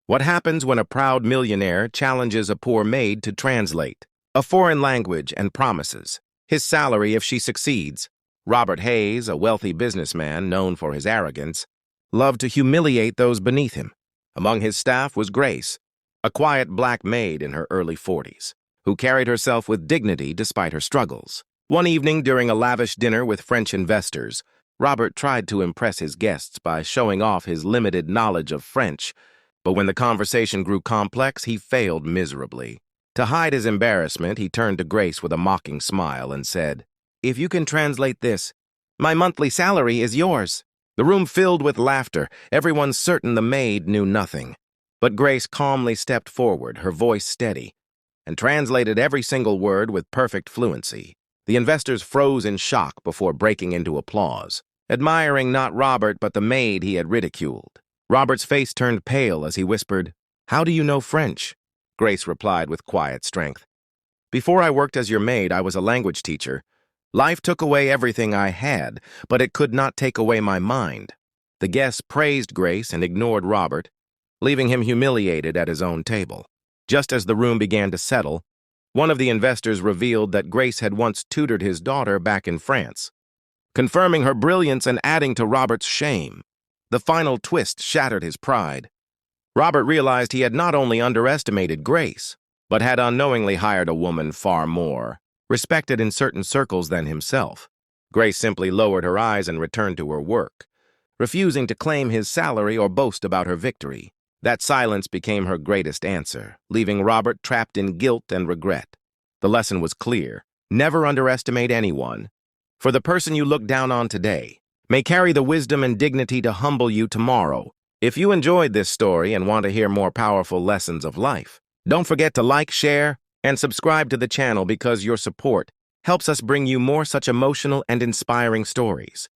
What happens when a proud millionaire challenges a poor maid to translate a foreign language and promises his salary if she succeeds? Robert Hayes, a wealthy businessman known for his arrogance, loved to humiliate those beneath him. Among his staff was Grace, a quiet black maid in her early 40s, who carried herself with dignity despite her struggles. One evening during a lavish dinner with French investors, Robert tried to impress his guests by showing off his limited knowledge of French, but when the conversation grew complex, he failed miserably. To hide his embarrassment, he turned to Grace with a mocking smile and said, "If you can translate this, my monthly salary is yours." The room filled with laughter, everyone certain the maid knew nothing. But Grace calmly stepped forward, her voice steady, and translated every single word with perfect fluency. The investors froze in shock before breaking into applause, admiring not Robert but the maid he had ridiculed. Robert's face turned pale as he whispered, "How do you know French?" Grace replied with quiet strength, "Before I worked as your maid, I was a language teacher. Life took away everything I had, but it could not take away my mind." The guests praised Grace and ignored Robert, leaving him humiliated at his own table. Just as the room began to settle, one of the investors revealed that Grace had once tutored his daughter back in France, confirming her brilliance and adding to Robert's shame. The final twist shattered his pride. Robert realized he had not only underestimated Grace, but had unknowingly hired a woman far more respected in certain circles than himself. Grace simply lowered her eyes and returned to her work, refusing to claim his salary or boast about her victory. That silence became her greatest answer, leaving Robert trapped in guilt and regret. The lesson was clear: never underestimate anyone, for the person you look down on today may carry the wisdom and dignity to humble you tomorrow. If you enjoyed this story and want to hear more powerful lessons of life, don't forget to like, share, and subscribe to the channel because your support helps us bring you more such emotional and inspiring stories.